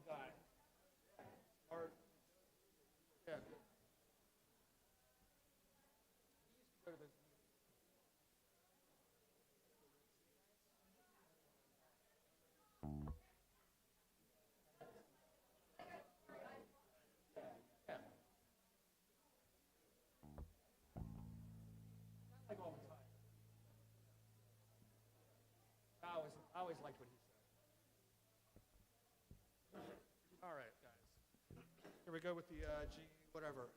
guy. Or, yeah. He used to go to those yeah. Like all the time. I always liked what he said. All right, guys. Here we go with the G, whatever.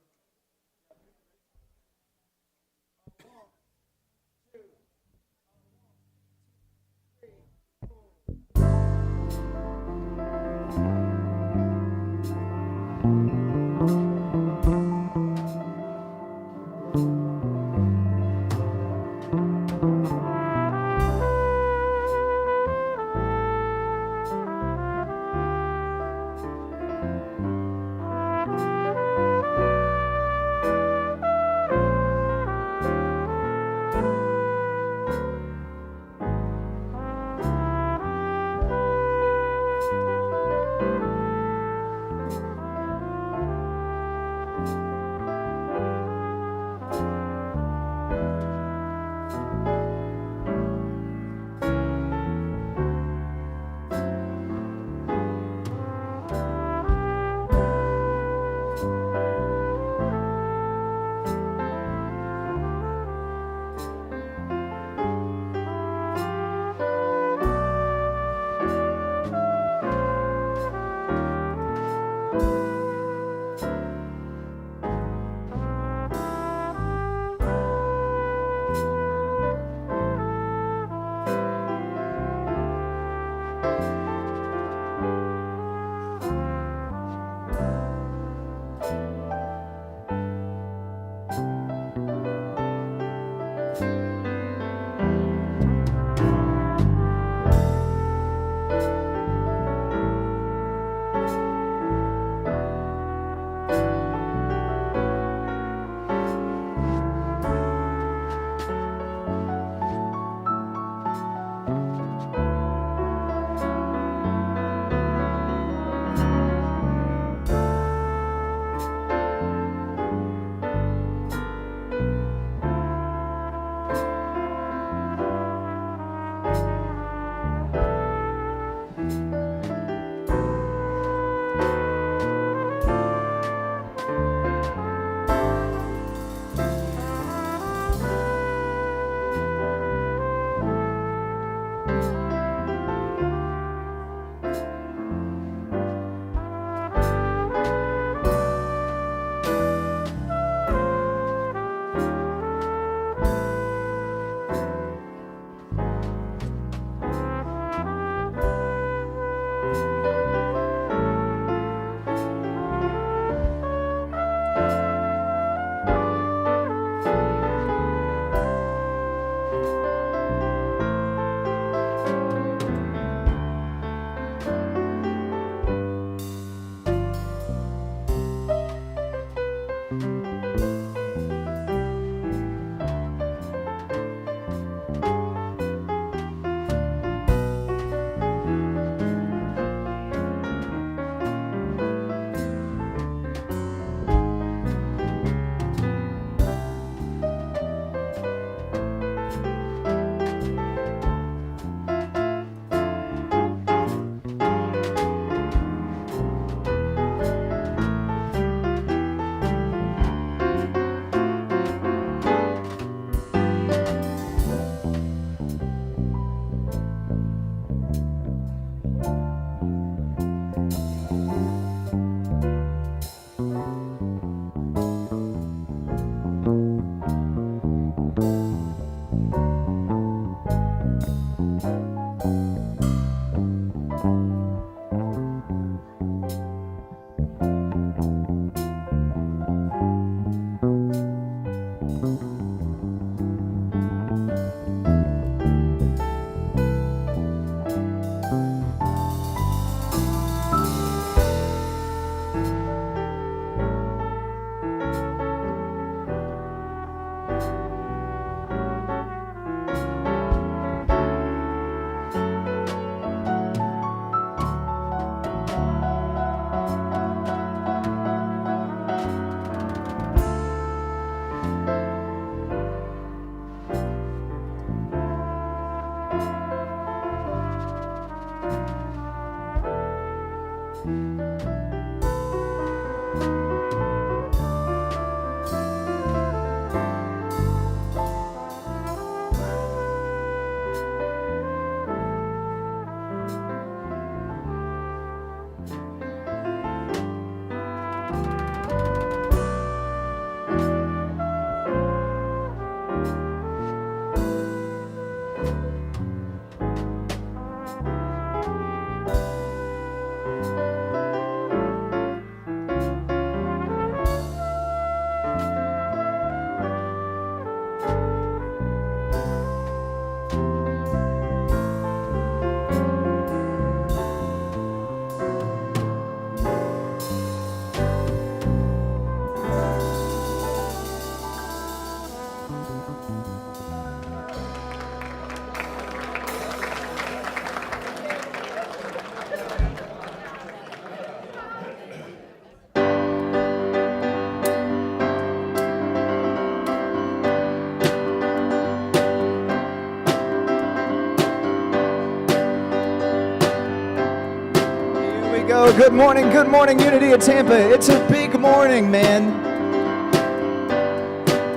Good morning, Unity of Tampa. It's a big morning, man.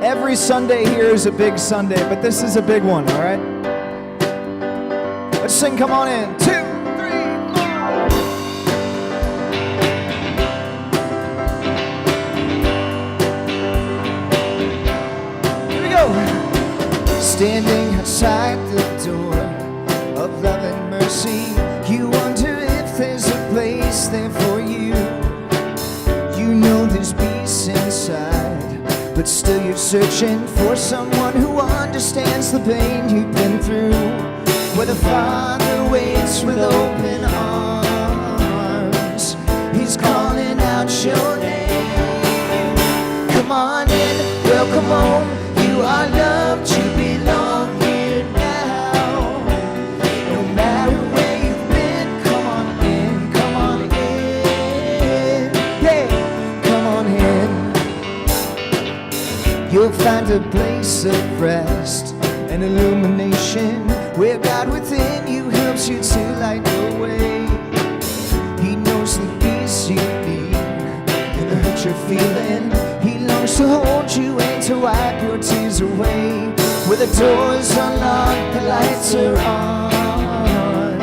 Every Sunday here is a big Sunday, but this is a big one, all right? Let's sing, come on in. 2, 3, 4. Here we go. Standing outside the door of love and mercy, you wonder if there's a place there for you. You know there's peace inside, but still you're searching for someone who understands the pain you've been through. Where the Father waits with open arms, He's calling out your name. Come on in, welcome home. You are loved, you belong here now. No matter where you've been, come on in, come on in. Yeah, come on in. You'll find a place of rest and illumination, where God within you helps you to light the way. He knows the peace you need and the hurt you're feeling. He longs to hold you and to wipe your tears away. Where the doors are locked, the lights are on.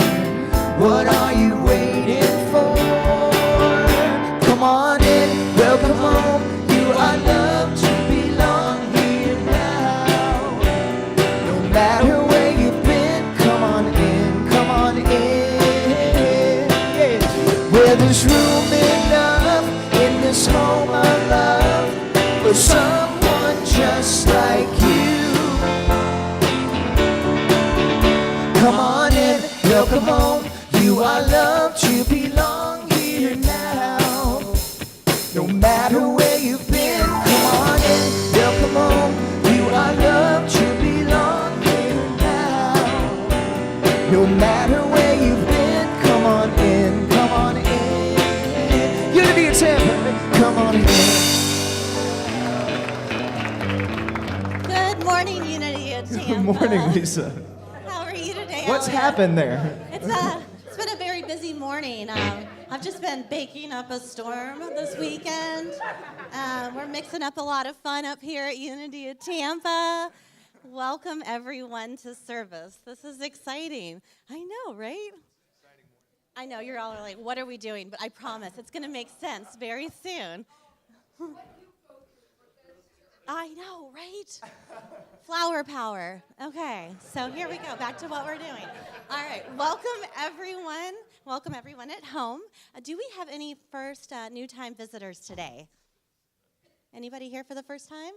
What are you waiting for? Come on in, welcome home. You are loved, you belong here now. No matter where you've been, come on in, come on in. Yeah. Where there's room enough in this home of love for someone just like you. Come on in, welcome home. You are loved, you belong here now. No matter where you've been, come on in, welcome home. You are loved, you belong here now. No matter where you've been, come on in, come on in. Unity of Tampa, come on in. Good morning, Unity of Tampa. Good morning, Lisa. How are you today? What's Elliot? happened there? It's been a very busy morning. I've just been baking up a storm this weekend. We're mixing up a lot of fun up here at Unity of Tampa. Welcome everyone to service. This is exciting. I know, right? I know you're all like, what are we doing? But I promise it's going to make sense very soon. I know, right? Flower power. Okay, so here we go. Back to what we're doing. All right, welcome everyone. Welcome everyone at home. Do we have any first new time visitors today? Anybody here for the first time?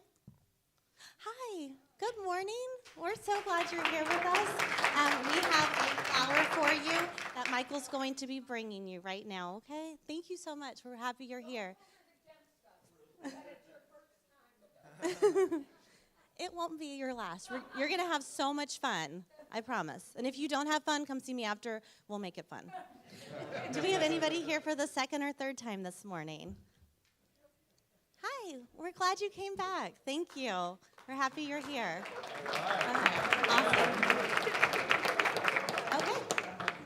Hi, good morning. We're so glad you're here with us. We have a flower for you that Michael's going to be bringing you right now, okay? Thank you so much. We're happy you're here. It won't be your last. You're going to have so much fun, I promise. And if you don't have fun, come see me after. We'll make it fun. Do we have anybody here for the second or third time this morning? Hi, we're glad you came back. Thank you. We're happy you're here. Okay, awesome. Okay.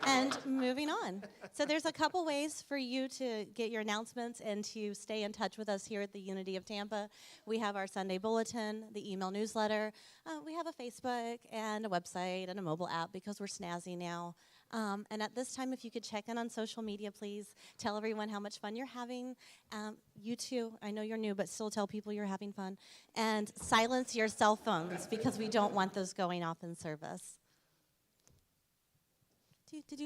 And moving on. So there's a couple ways for you to get your announcements and to stay in touch with us here at the Unity of Tampa. We have our Sunday bulletin, the email newsletter. We have a Facebook and a website and a mobile app because we're snazzy now. And at this time, if you could check in on social media, please tell everyone how much fun you're having. You too, I know you're new, but still tell people you're having fun. And silence your cell phones because we don't want those going off in service.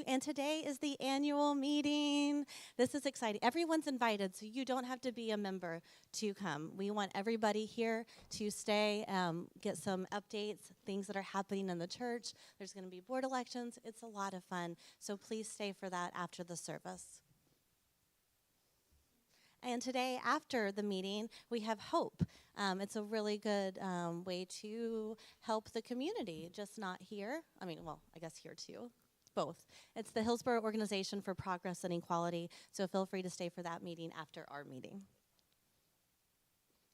And today is the annual meeting. This is exciting. Everyone's invited, so you don't have to be a member to come. We want everybody here to stay, get some updates, things that are happening in the church. There's going to be board elections. It's a lot of fun, so please stay for that after the service. And today, after the meeting, we have Hope. It's a really good way to help the community, just not here. I mean, well, I guess here too. Both. It's the Hillsborough Organization for Progress and Equality, so feel free to stay for that meeting after our meeting.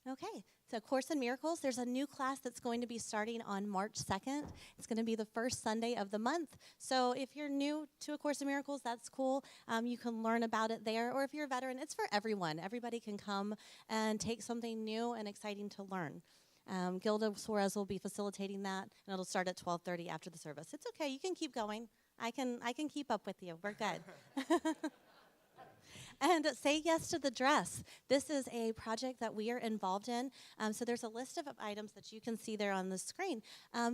Okay, so Course in Miracles, there's a new class that's going to be starting on March 2nd. It's going to be the first Sunday of the month. So if you're new to A Course in Miracles, that's cool. You can learn about it there. Or if you're a veteran, it's for everyone. Everybody can come and take something new and exciting to learn. Gilda Suarez will be facilitating that, and it'll start at 12:30 after the service. It's okay, you can keep going. I can keep up with you. We're good. And Say Yes to the Dress. This is a project that we are involved in. So there's a list of items that you can see there on the screen.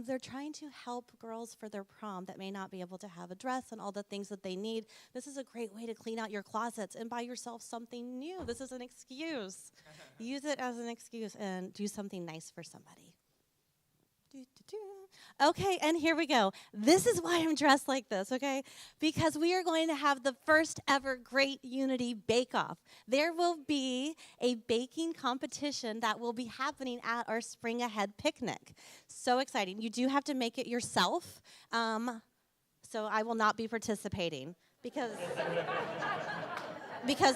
They're trying to help girls for their prom that may not be able to have a dress and all the things that they need. This is a great way to clean out your closets and buy yourself something new. This is an excuse. Use it as an excuse and do something nice for somebody. Okay, and here we go. This is why I'm dressed like this, okay? Because we are going to have the first ever Great Unity Bake-Off. There will be a baking competition that will be happening at our Spring Ahead picnic. So exciting. You do have to make it yourself, so I will not be participating because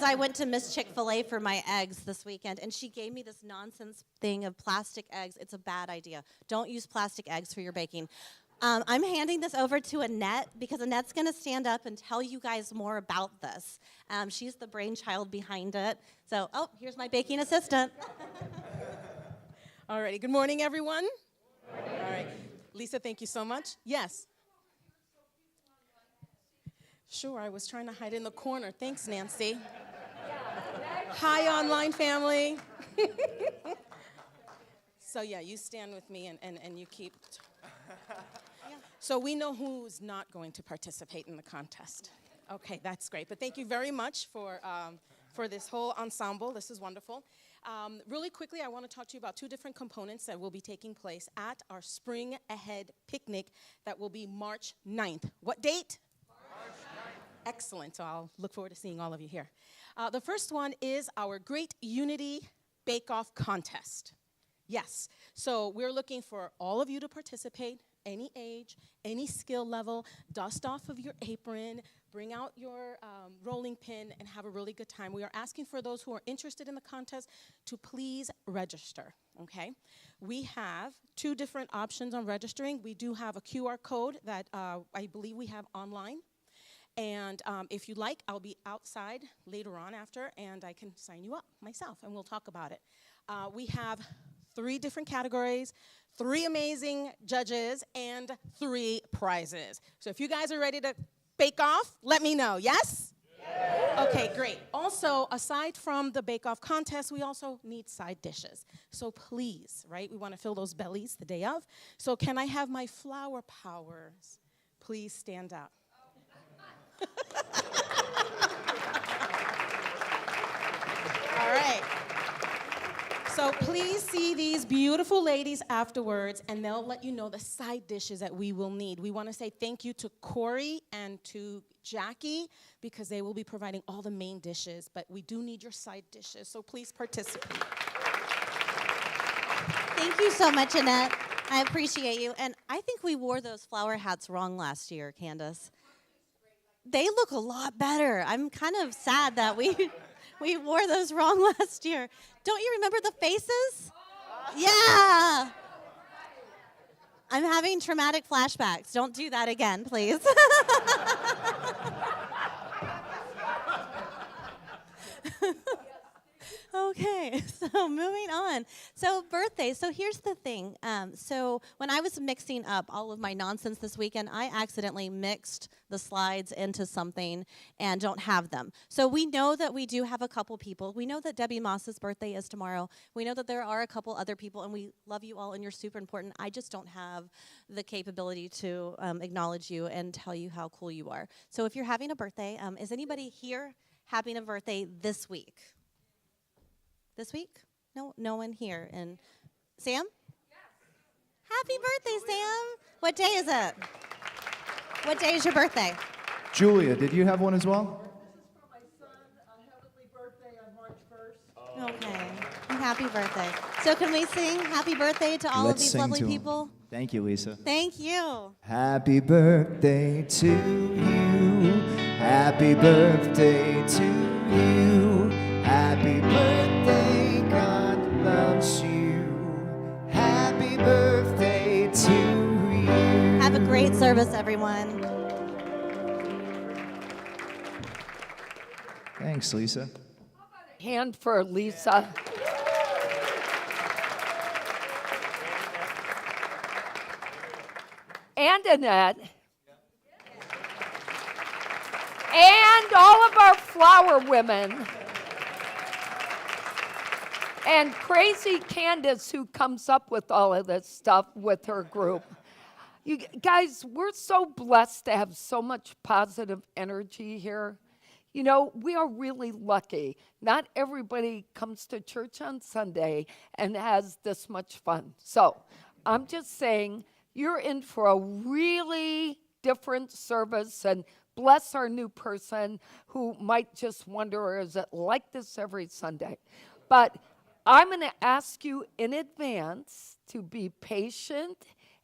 I went to Miss Chick-fil-A for my eggs this weekend, and she gave me this nonsense thing of plastic eggs. It's a bad idea. Don't use plastic eggs for your baking. I'm handing this over to Annette, because Annette's going to stand up and tell you guys more about this. She's the brainchild behind it. So, here's my baking assistant. All righty. Good morning, everyone. Good morning. All right. Lisa, thank you so much. Yes. Sure, I was trying to hide in the corner. Thanks, Nancy. Hi, online family. So, yeah, you stand with me and you keep. So we know who's not going to participate in the contest. Okay, that's great. But thank you very much for this whole ensemble. This is wonderful. Really quickly, I want to talk to you about two different components that will be taking place at our Spring Ahead picnic that will be March 9th. What date? Excellent, so I'll look forward to seeing all of you here. The first one is our Great Unity Bake-Off Contest. Yes, so we're looking for all of you to participate, any age, any skill level, dust off of your apron, bring out your rolling pin, and have a really good time. We are asking for those who are interested in the contest to please register, okay? We have two different options on registering. We do have a QR code that I believe we have online. And if you like, I'll be outside later on after, and I can sign you up myself, and we'll talk about it. We have 3 different categories, 3 amazing judges, and 3 prizes. So if you guys are ready to bake off, let me know, yes? Yes. Okay, great. Also, aside from the bake-off contest, we also need side dishes. So please, right, we want to fill those bellies the day of. So can I have my flower powers please stand up? All right. So please see these beautiful ladies afterwards, and they'll let you know the side dishes that we will need. We want to say thank you to Corey and to Jackie, because they will be providing all the main dishes, but we do need your side dishes, so please participate. Thank you so much, Annette. I appreciate you. And I think we wore those flower hats wrong last year, Candace. They look a lot better. I'm kind of sad that we wore those wrong last year. Don't you remember the faces? Yeah. I'm having traumatic flashbacks. Don't do that again, please. Okay, so moving on. So birthdays. So here's the thing. So when I was mixing up all of my nonsense this weekend, I accidentally mixed the slides into something and don't have them. So we know that we do have a couple people. We know that Debbie Moss's birthday is tomorrow. We know that there are a couple other people, and we love you all, and you're super important. I just don't have the capability to acknowledge you and tell you how cool you are. So if you're having a birthday, is anybody here having a birthday this week? This week? No one here. And Sam? Yes. Happy birthday, Sam. What day is it? What day is your birthday? Julia, did you have one as well? This is for my son, a heavenly birthday on March 1st. Okay. Happy birthday. So can we sing happy birthday to all of Let's these sing lovely to 'em. people? Thank you, Lisa. Thank you. Happy birthday to you. Happy birthday to you. Happy birthday, God loves you. Happy birthday to you. Have a great service, everyone. Thanks, Lisa. Hand for Lisa. And Annette. And all of our flower women. And crazy Candace, who comes up with all of this stuff with her group. You guys, we're so blessed to have so much positive energy here. You know, we are really lucky. Not everybody comes to church on Sunday and has this much fun. So I'm just saying, you're in for a really different service, and bless our new person who might just wonder, is it like this every Sunday? But I'm going to ask you in advance to be patient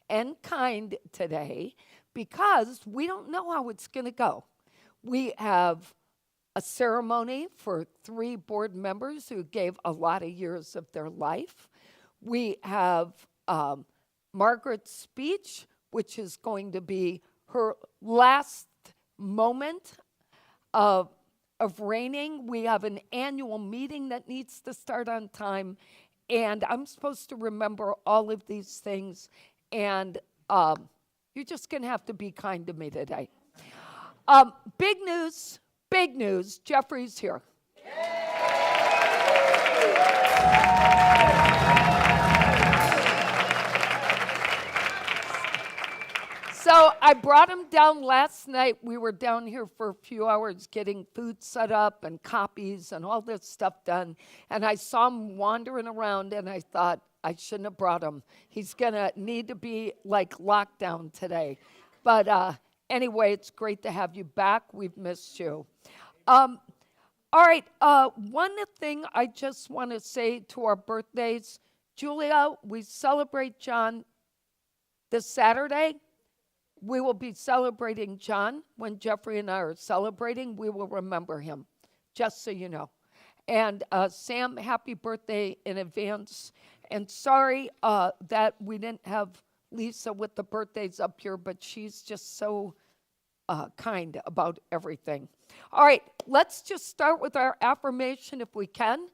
and kind today, because we don't know how it's going to go. We have a ceremony for 3 board members who gave a lot of years of their life. We have Margaret's speech, which is going to be her last moment of reigning. We have an annual meeting that needs to start on time, and I'm supposed to remember all of these things, and you're just going to have to be kind to me today. Big news, Jeffrey's here. So I brought him down last night. We were down here for a few hours getting food set up and copies and all this stuff done. And I saw him wandering around, and I thought, I shouldn't have brought him. He's going to need to be like locked down today. But anyway, it's great to have you back. We've missed you. All right, one thing I just want to say to our birthdays. Julia, we celebrate John this Saturday. We will be celebrating John. When Jeffrey and I are celebrating, we will remember him, just so you know. And Sam, happy birthday in advance. And sorry that we didn't have Lisa with the birthdays up here, but she's just so kind about everything. All right, let's just start with our affirmation if we can.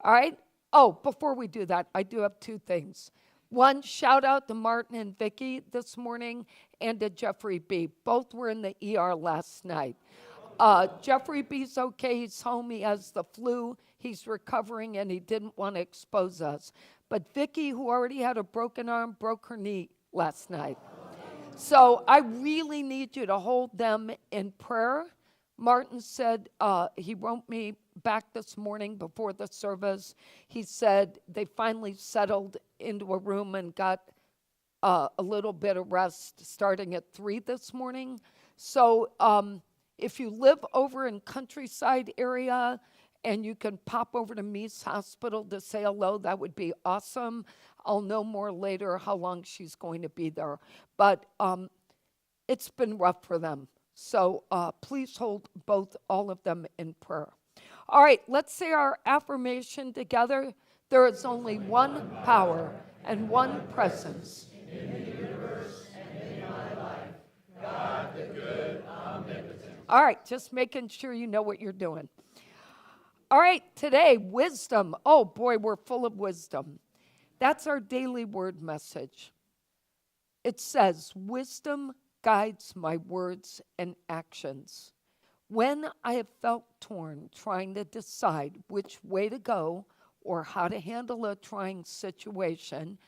All right? Oh, before we do that, I do have 2 things. One, shout out to Martin and Vicki this morning, and to Jeffrey B. Both were in the ER last night. Jeffrey B's okay. He's home. He has the flu. He's recovering, and he didn't want to expose us. But Vicki, who already had a broken arm, broke her knee last night. So I really need you to hold them in prayer. Martin said he wrote me back this morning before the service. He said they finally settled into a room and got a little bit of rest starting at 3 this morning. So if you live over in Countryside area and you can pop over to Meese Hospital to say hello, that would be awesome. I'll know more later how long she's going to be there. But it's been rough for them. So please hold all of them in prayer. All right, let's say our affirmation together. There is only one power and one presence in the universe and in my life. God the good, omnipotent. All right, just making sure you know what you're doing. All right, today, wisdom. Oh boy, we're full of wisdom. That's our daily word message. It says, wisdom guides my words and actions. When I have felt torn trying to decide which way to go or how to handle a trying situation,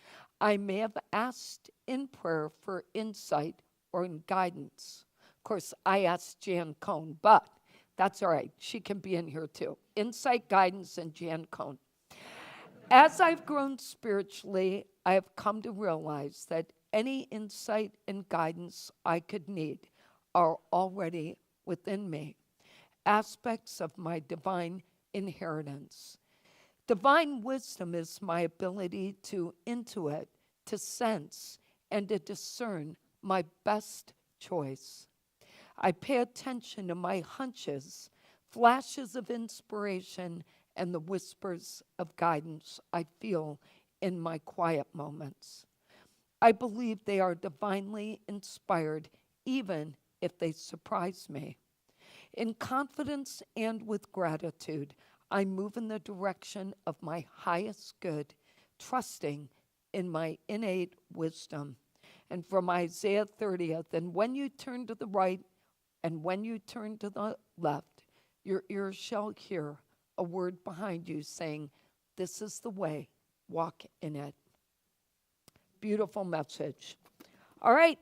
I may have asked in prayer for insight or guidance. Of course, I asked Jan Cohn, but that's all right. She can be in here too. Insight, guidance, and Jan Cohn. As I've grown spiritually, I have come to realize that any insight and guidance I could need are already within me, aspects of my divine inheritance. Divine wisdom is my ability to intuit, to sense, and to discern my best choice. I pay attention to my hunches, flashes of inspiration, and the whispers of guidance I feel in my quiet moments. I believe they are divinely inspired, even if they surprise me. In confidence and with gratitude, I move in the direction of my highest good, trusting in my innate wisdom. And from Isaiah 30th, and when you turn to the right and when you turn to the left, your ears shall hear a word behind you saying, this is the way, walk in it. Beautiful message. All right,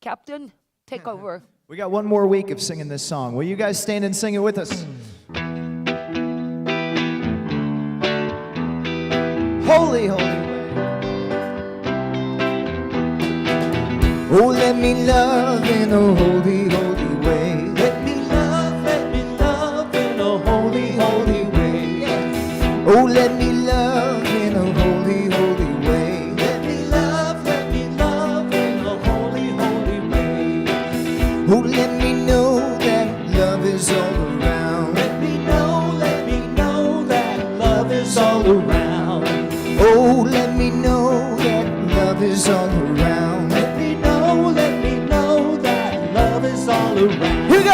Captain, take over. We got one more week of singing this song. Will you guys stand and sing it with us? Holy, holy way. Oh, let me love in a holy, holy way. Let me love in a holy, holy way. Oh, let me love in a holy, holy way. Let me love in a holy, holy way. Oh, let me know that love is all around. Let me know that love is all around. Oh, let me know that love is all around. Let me know that love is all around. Here we go.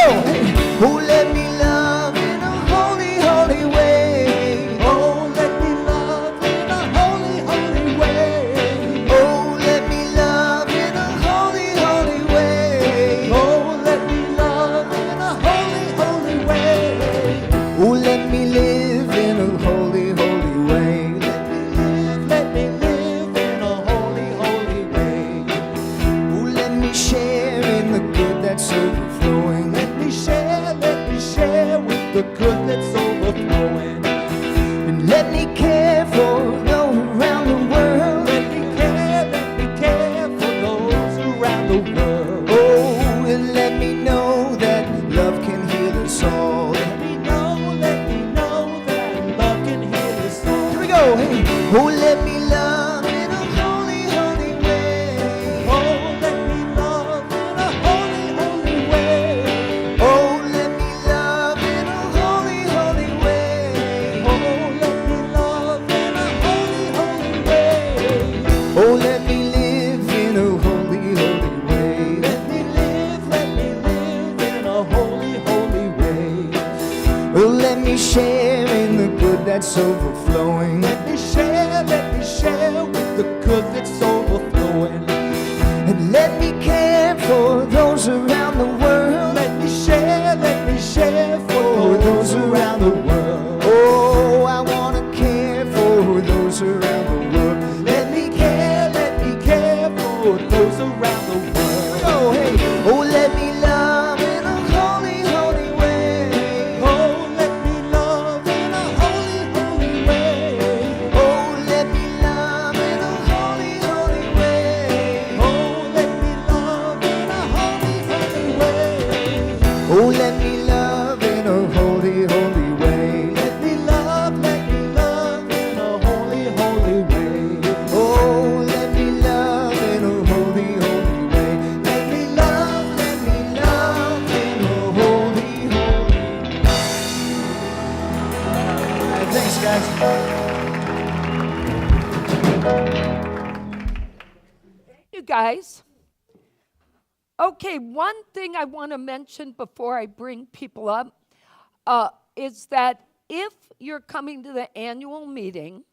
Oh, let me love in a holy, holy way. Oh, let me love in a holy, holy way. Oh, let me love in a holy, holy way. Oh, let me love in a holy, holy way. Oh, let me live in a holy, holy way. Let me live in a holy, holy way. Oh, let me share in the good that's overflowing. Let me share with the good that's overflowing. And let me care for those around the world. Let me care for those around the world. Oh, and let me know that love can heal us all. Let me know that love can heal us all. Here we go. Hey. Oh, let me love in a holy, holy way. Oh, let me love in a holy, holy way. Oh, let me love in a holy, holy way. Oh, let me love in a holy, holy way. Oh, let me live in a holy, holy way. Let me live in a holy, holy way. Oh, let me share in the good that's overflowing. Let me share with the good that's overflowing. And let me care for those around the world. Let me share for those around the world. Oh, I want to care for those around the world. Let me care for those around the world. Oh, hey, oh, let me love in a holy, holy way. Oh, let me love in a holy, holy way. Oh, let me love in a holy, holy way. Oh, let me love in a holy, holy way. Oh, let me love in a holy, holy way. Let me love in a holy, holy way. Oh, let me love in a holy, holy way. Let me love in a holy, holy way. All right, thanks, guys. You guys. Okay, one thing I want to mention before I bring people up is that if you're coming to the annual meeting,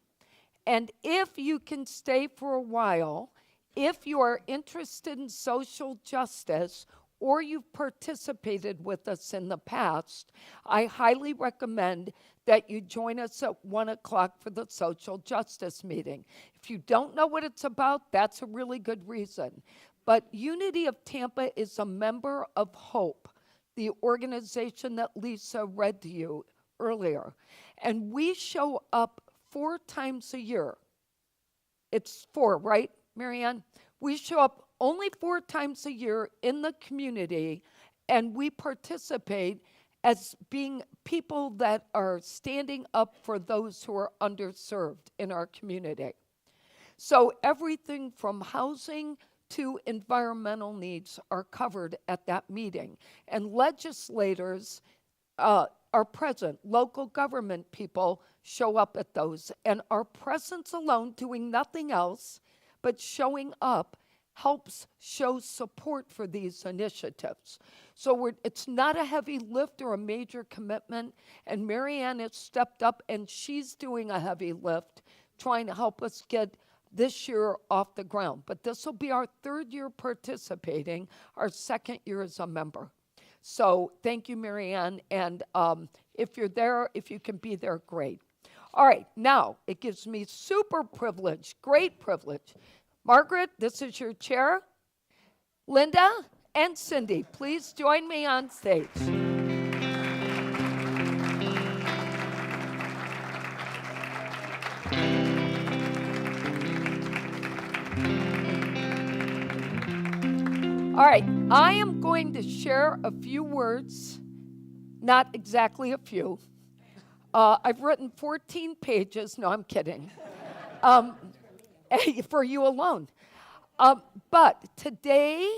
and if you can stay for a while, if you are interested in social justice or you've participated with us in the past, I highly recommend that you join us at 1 o'clock for the social justice meeting. If you don't know what it's about, that's a really good reason. But Unity of Tampa is a member of HOPE, the organization that Lisa read to you earlier. And we show up 4 times a year. It's 4, right, Marianne? We show up only 4 times a year in the community, and we participate as being people that are standing up for those who are underserved in our community. So everything from housing to environmental needs are covered at that meeting. And legislators are present. Local government people show up at those. And our presence alone, doing nothing else but showing up, helps show support for these initiatives. So it's not a heavy lift or a major commitment. And Marianne has stepped up, and she's doing a heavy lift, trying to help us get this year off the ground. But this will be our third year participating, our second year as a member. So thank you, Marianne. And if you're there, if you can be there, great. All right, now it gives me super privilege, great privilege. Margaret, this is your chair. Linda and Cindy, please join me on stage. All right, I am going to share a few words, not exactly a few. I've written 14 pages. No, I'm kidding. For you alone. But today,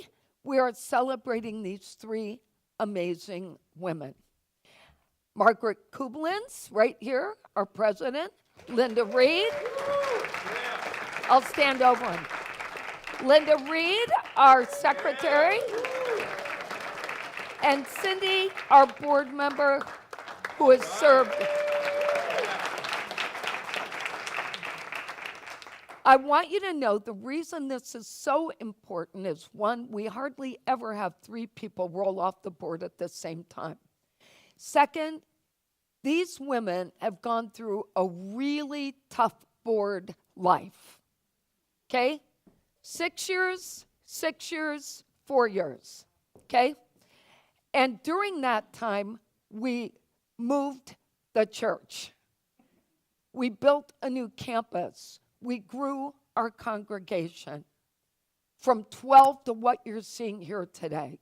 we are celebrating these three amazing women. Margaret Kublins, right here, our president. Linda Reed. I'll stand over him. Linda Reed, our secretary. And Cindy, our board member, who has served. I want you to know the reason this is so important is, one, we hardly ever have three people roll off the board at the same time. Second, these women have gone through a really tough board life. Okay? 6 years, 4 years. Okay? And during that time, we moved the church. We built a new campus. We grew our congregation from 12 to what you're seeing here today.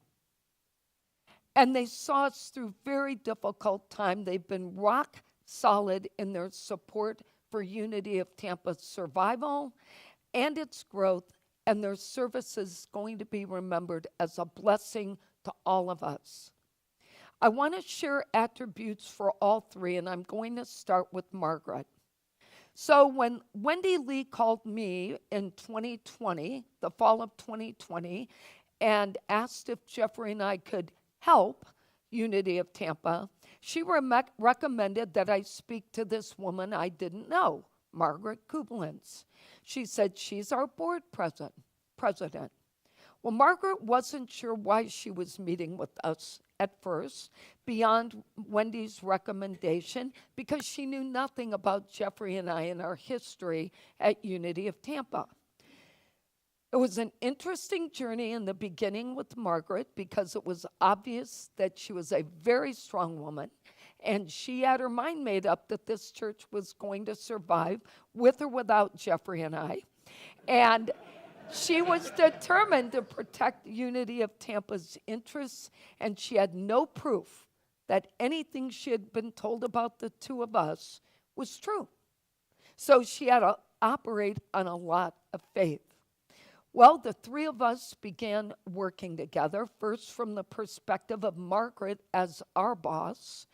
And they saw us through very difficult time. They've been rock solid in their support for Unity of Tampa's survival and its growth, and their service is going to be remembered as a blessing to all of us. I want to share attributes for all three, and I'm going to start with Margaret. So when Wendy Lee called me in 2020, the fall of 2020, and asked if Jeffrey and I could help Unity of Tampa, she recommended that I speak to this woman I didn't know, Margaret Kublins. She said she's our board president. Well, Margaret wasn't sure why she was meeting with us at first, beyond Wendy's recommendation, because she knew nothing about Jeffrey and I and our history at Unity of Tampa. It was an interesting journey in the beginning with Margaret because it was obvious that she was a very strong woman, and she had her mind made up that this church was going to survive with or without Jeffrey and I. And she was determined to protect Unity of Tampa's interests, and she had no proof that anything she had been told about the two of us was true. So she had to operate on a lot of faith. Well, the three of us began working together, first from the perspective of Margaret as our boss,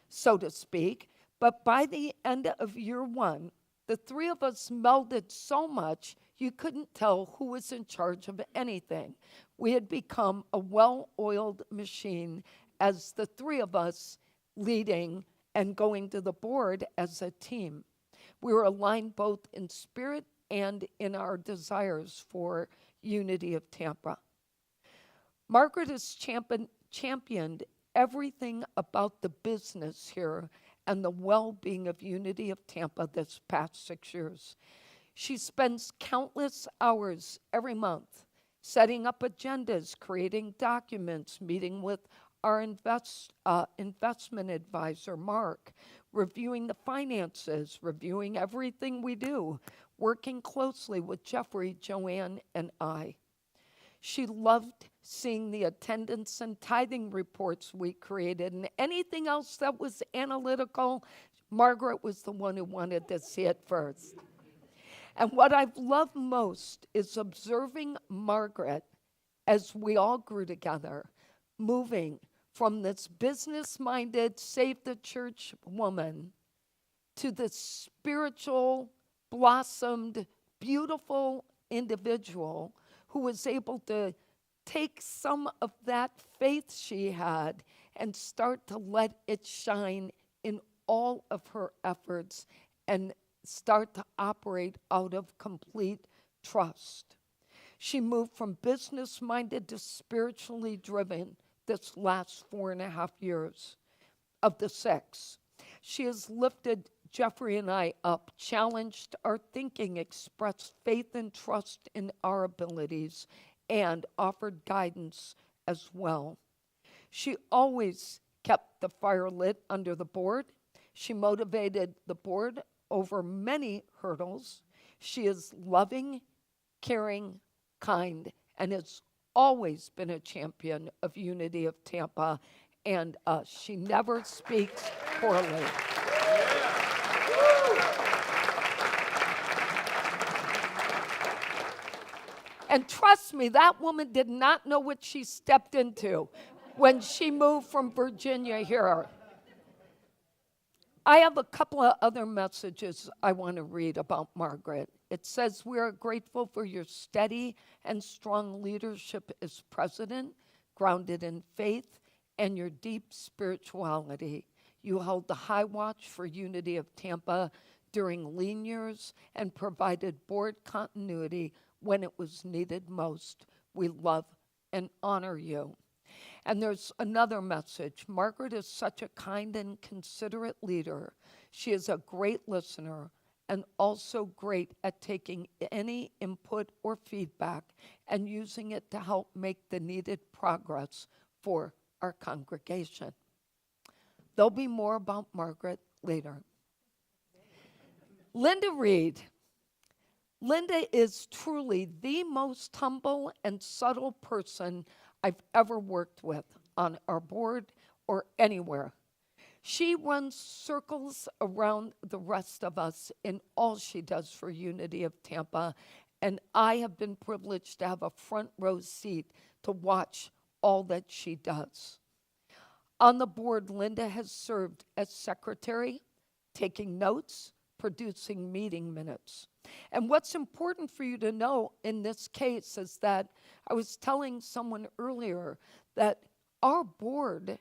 so to speak, but by the end of year one, the three of us melded so much you couldn't tell who was in charge of anything. We had become a well-oiled machine as the three of us leading and going to the board as a team. We were aligned both in spirit and in our desires for Unity of Tampa. Margaret has championed everything about the business here and the well-being of Unity of Tampa this past 6 years. She spends countless hours every month setting up agendas, creating documents, meeting with our investment advisor, Mark, reviewing the finances, reviewing everything we do, working closely with Jeffrey, Joanne, and I. She loved seeing the attendance and tithing reports we created, and anything else that was analytical, Margaret was the one who wanted to see it first. And what I've loved most is observing Margaret as we all grew together, moving from this business-minded, save-the-church woman to this spiritual, blossomed, beautiful individual who was able to take some of that faith she had and start to let it shine in all of her efforts and start to operate out of complete trust. She moved from business-minded to spiritually driven this last 4.5 years of the 6. She has lifted Jeffrey and I up, challenged our thinking, expressed faith and trust in our abilities, and offered guidance as well. She always kept the fire lit under the board. She motivated the board over many hurdles. She is loving, caring, kind, and has always been a champion of Unity of Tampa and us. She never speaks poorly. And trust me, that woman did not know what she stepped into when she moved from Virginia here. I have a couple of other messages I want to read about Margaret. It says, "We are grateful for your steady and strong leadership as president, grounded in faith and your deep spirituality. You held the high watch for Unity of Tampa during lean years and provided board continuity when it was needed most. We love and honor you." And there's another message. Margaret is such a kind and considerate leader. She is a great listener and also great at taking any input or feedback and using it to help make the needed progress for our congregation. There'll be more about Margaret later. Linda Reed. Linda is truly the most humble and subtle person I've ever worked with on our board or anywhere. She runs circles around the rest of us in all she does for Unity of Tampa, and I have been privileged to have a front row seat to watch all that she does. On the board, Linda has served as secretary, taking notes, producing meeting minutes. And what's important for you to know in this case is that I was telling someone earlier that our board,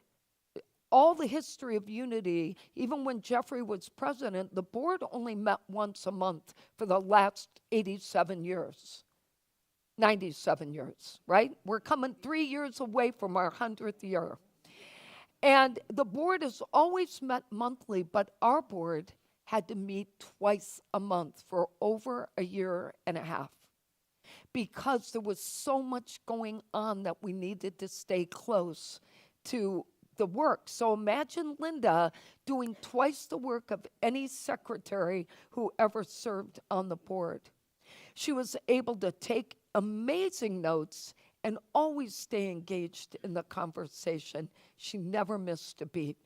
all the history of Unity, even when Jeffrey was president, the board only met once a month for the last 87 years. 97 years, right? We're coming 3 years away from our 100th year. And the board has always met monthly, but our board had to meet twice a month for over 1.5 years because there was so much going on that we needed to stay close to the work. So imagine Linda doing twice the work of any secretary who ever served on the board. She was able to take amazing notes and always stay engaged in the conversation. She never missed a beat.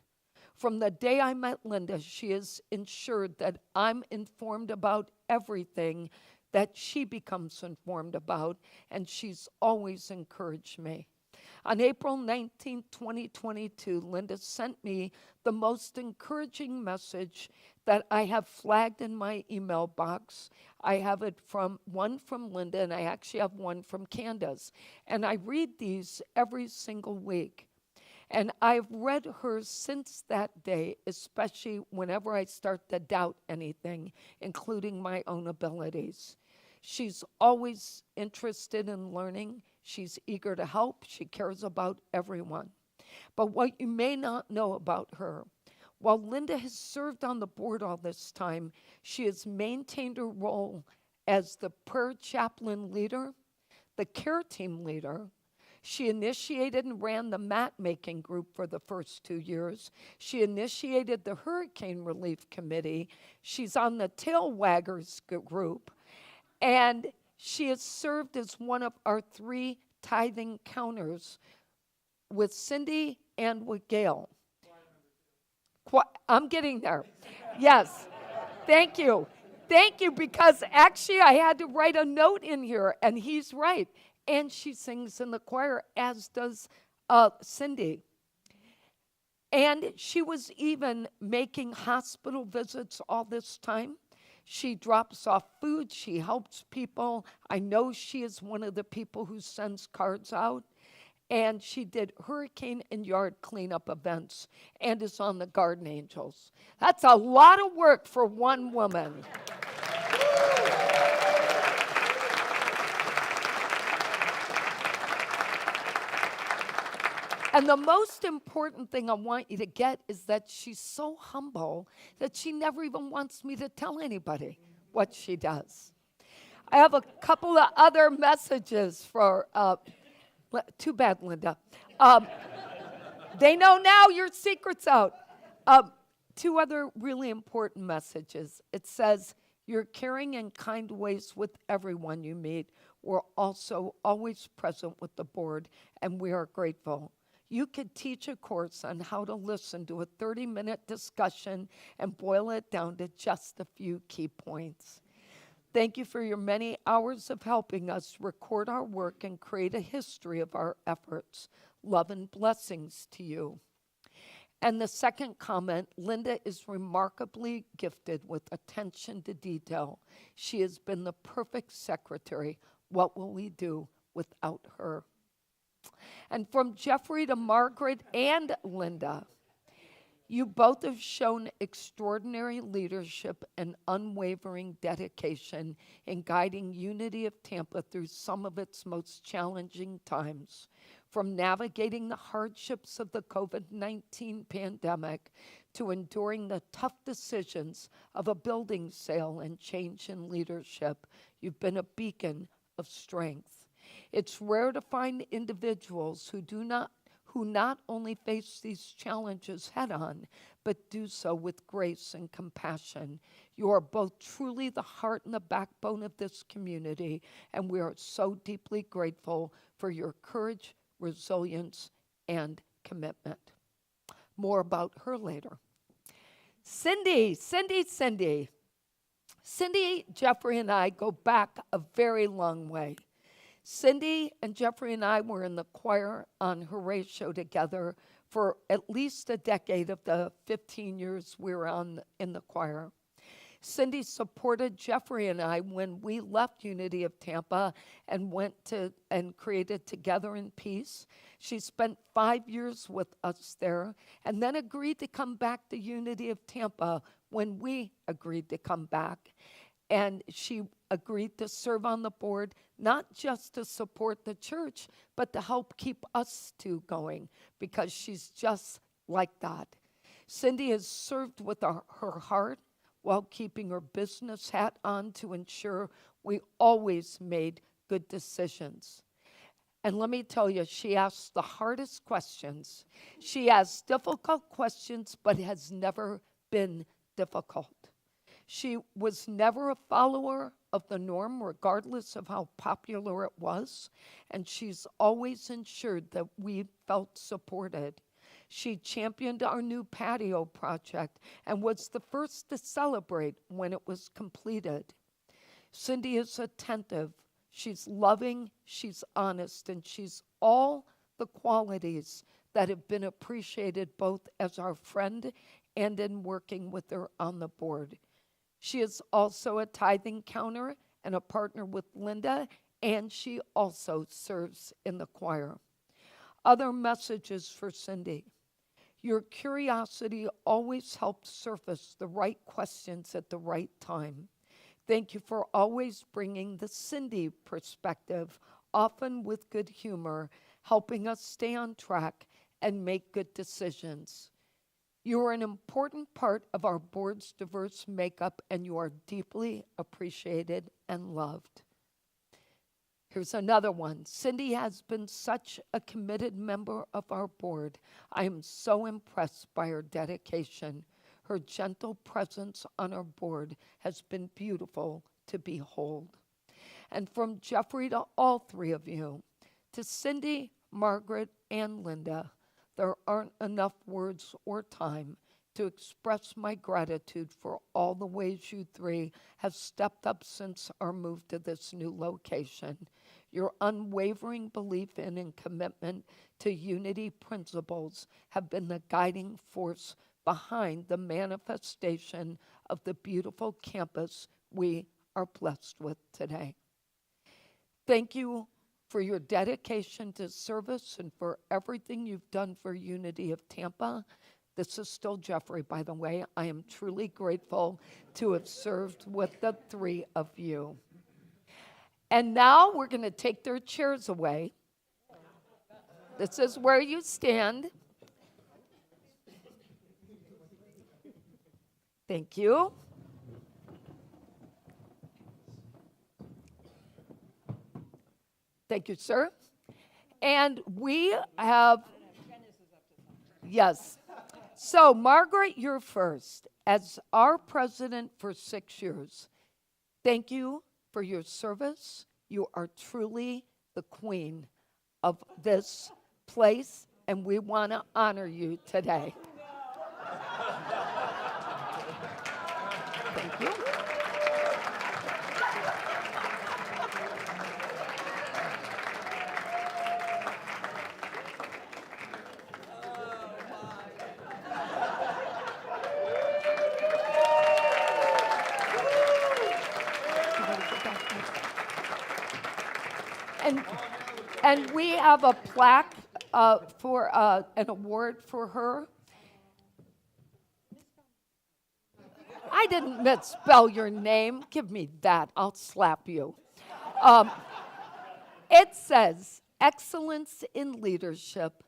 From the day I met Linda, she has ensured that I'm informed about everything that she becomes informed about, and she's always encouraged me. On April 19, 2022, Linda sent me the most encouraging message that I have flagged in my email box. I have it from one from Linda, and I actually have one from Candace. And I read these every single week. And I've read hers since that day, especially whenever I start to doubt anything, including my own abilities. She's always interested in learning. She's eager to help. She cares about everyone. But what you may not know about her, while Linda has served on the board all this time, she has maintained her role as the per-chaplain leader, the care team leader. She initiated and ran the mat-making group for the first 2 years. She initiated the hurricane relief committee. She's on the tail waggers group. And she has served as one of our 3 tithing counters with Cindy and with Gail. I'm getting there. Yes. Thank you. Thank you, because actually I had to write a note in here, and he's right. And she sings in the choir, as does Cindy. And she was even making hospital visits all this time. She drops off food. She helps people. I know she is one of the people who sends cards out. And she did hurricane and yard cleanup events and is on the Garden Angels. That's a lot of work for one woman. And the most important thing I want you to get is that she's so humble that she never even wants me to tell anybody what she does. I have a couple of other messages for, too bad, Linda. They know now your secret's out. Two other really important messages. It says, you're caring in kind ways with everyone you meet. We're also always present with the board, and we are grateful. You could teach a course on how to listen to a 30-minute discussion and boil it down to just a few key points. Thank you for your many hours of helping us record our work and create a history of our efforts. Love and blessings to you. And the second comment, Linda is remarkably gifted with attention to detail. She has been the perfect secretary. What will we do without her? And from Jeffrey to Margaret and Linda, you both have shown extraordinary leadership and unwavering dedication in guiding Unity of Tampa through some of its most challenging times. From navigating the hardships of the COVID-19 pandemic to enduring the tough decisions of a building sale and change in leadership, you've been a beacon of strength. It's rare to find individuals who not only face these challenges head on, but do so with grace and compassion. You are both truly the heart and the backbone of this community, and we are so deeply grateful for your courage, resilience, and commitment. More about her later. Cindy, Jeffrey, and I go back a very long way. Cindy and Jeffrey and I were in the choir on Horatio together for at least a decade of the 15 years we were in the choir. Cindy supported Jeffrey and I when we left Unity of Tampa and went to and created Together in Peace. She spent 5 years with us there and then agreed to come back to Unity of Tampa when we agreed to come back. And she agreed to serve on the board, not just to support the church, but to help keep us two going, because she's just like that. Cindy has served with her heart while keeping her business hat on to ensure we always made good decisions. And let me tell you, she asks the hardest questions. She asks difficult questions, but has never been difficult. She was never a follower of the norm, regardless of how popular it was, and she's always ensured that we felt supported. She championed our new patio project and was the first to celebrate when it was completed. Cindy is attentive, she's loving, she's honest, and she's all the qualities that have been appreciated both as our friend and in working with her on the board. She is also a tithing counter and a partner with Linda, and she also serves in the choir. Other messages for Cindy. Your curiosity always helps surface the right questions at the right time. Thank you for always bringing the Cindy perspective, often with good humor, helping us stay on track and make good decisions. You are an important part of our board's diverse makeup, and you are deeply appreciated and loved. Here's another one. Cindy has been such a committed member of our board. I am so impressed by her dedication. Her gentle presence on our board has been beautiful to behold. And from Jeffrey to all three of you, To Cindy, Margaret, and Linda, there aren't enough words or time to express my gratitude for all the ways you three have stepped up since our move to this new location. Your unwavering belief in and commitment to unity principles have been the guiding force behind the manifestation of the beautiful campus we are blessed with today. Thank you for your dedication to service and for everything you've done for Unity of Tampa. This is still Jeffrey, by the way. I am truly grateful to have served with the three of you. And now we're going to take their chairs away. This is where you stand. Thank you. Thank you, sir. And we have, yes. So, Margaret, you're first. As our president for 6 years, thank you for your service. You are truly the queen of this place, and we want to honor you today. Thank you. And we have a plaque for an award for her. I didn't misspell your name. Give me that. I'll slap you. It says, Excellence in Leadership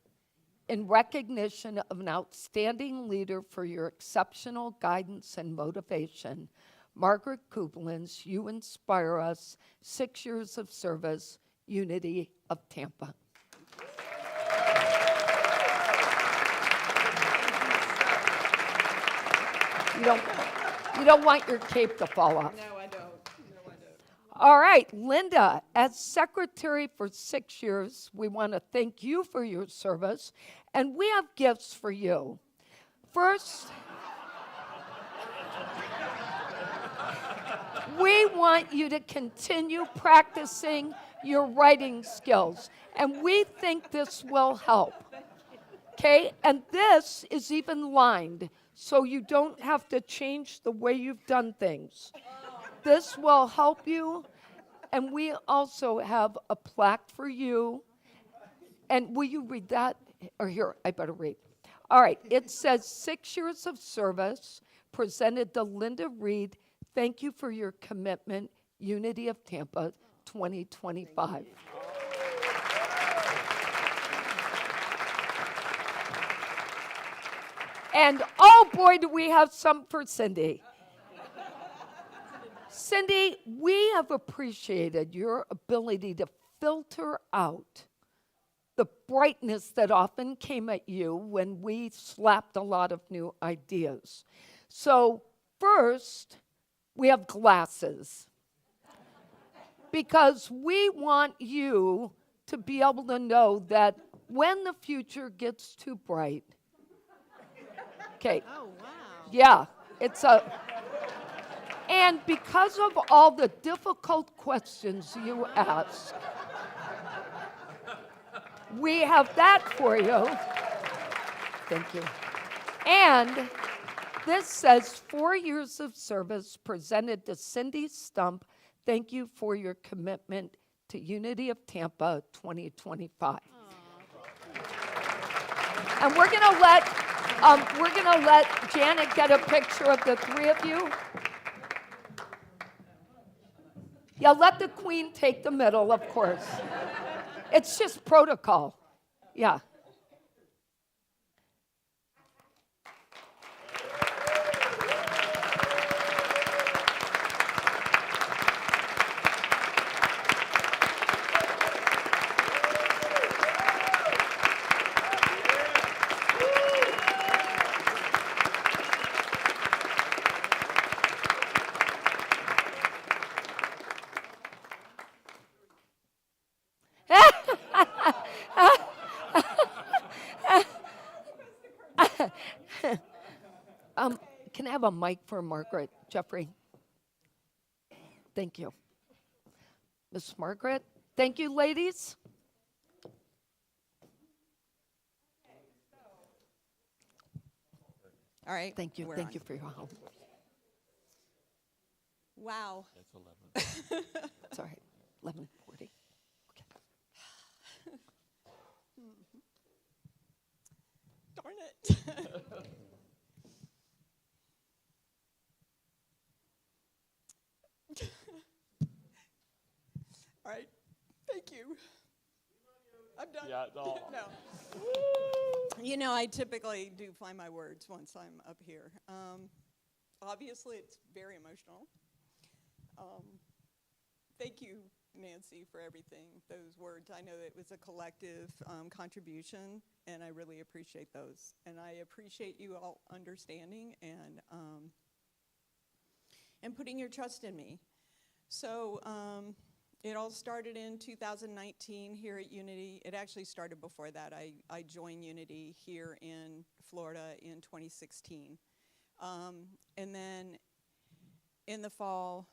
in recognition of an outstanding leader for your exceptional guidance and motivation. Margaret Kublins, you inspire us. 6 years of service, Unity of Tampa. You don't want your cape to fall off. No, I don't. All right, Linda, as secretary for 6 years, we want to thank you for your service, and we have gifts for you. First, we want you to continue practicing your writing skills, and we think this will help. Okay, and this is even lined, so you don't have to change the way you've done things. This will help you, and we also have a plaque for you. And will you read that? Or here, I better read. All right, it says 6 years of service, presented to Linda Reed. Thank you for your commitment, Unity of Tampa 2025. And oh boy, do we have some for Cindy. Cindy, we have appreciated your ability to filter out the brightness that often came at you when we slapped a lot of new ideas. So first, we have glasses. Because we want you to be able to know that when the future gets too bright, okay. Oh, wow. Yeah, it's a, and because of all the difficult questions you ask, we have that for you. Thank you. And this says 4 years of service presented to Cindy Stump. Thank you for your commitment to Unity of Tampa 2025. And we're gonna let Janet get a picture of the three of you. Yeah, let the queen take the middle, of course. It's just protocol. Yeah. Can I have a mic for Margaret, Jeffrey? Thank you. Miss Margaret? Thank you, ladies. All right. Thank you. we're Thank on. you for your help. Wow. It's all right. 11:40. Darn it. All right. Thank you. I'm done. Yeah, no. No. You know, I typically do find my words once I'm up here. Obviously, it's very emotional. Thank you, Nancy, for everything, those words. I know it was a collective contribution, and I really appreciate those. And I appreciate you all understanding and putting your trust in me. So it all started in 2019 here at Unity. It actually started before that. I joined Unity here in Florida in 2016. And then in the fall,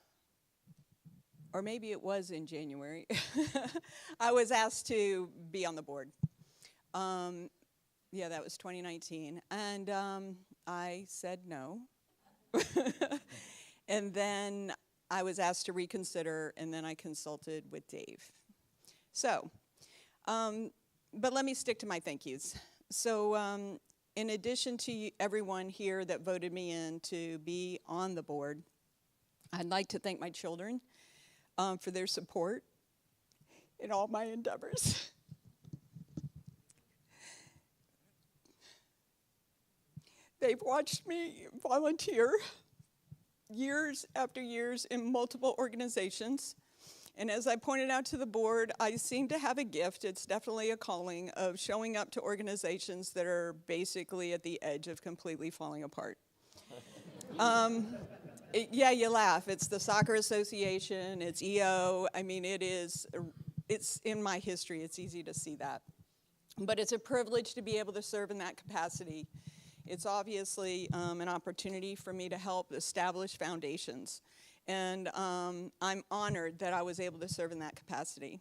or maybe it was in January, I was asked to be on the board. Yeah, that was 2019. And I said no. And then I was asked to reconsider, and then I consulted with Dave. So, but let me stick to my thank yous. So, in addition to everyone here that voted me in to be on the board, I'd like to thank my children for their support in all my endeavors. They've watched me volunteer years after years in multiple organizations. And as I pointed out to the board, I seem to have a gift, it's definitely a calling, of showing up to organizations that are basically at the edge of completely falling apart. Yeah, you laugh. It's the Soccer Association, it's EO. I mean, it's in my history. It's easy to see that. But it's a privilege to be able to serve in that capacity. It's obviously an opportunity for me to help establish foundations. And I'm honored that I was able to serve in that capacity.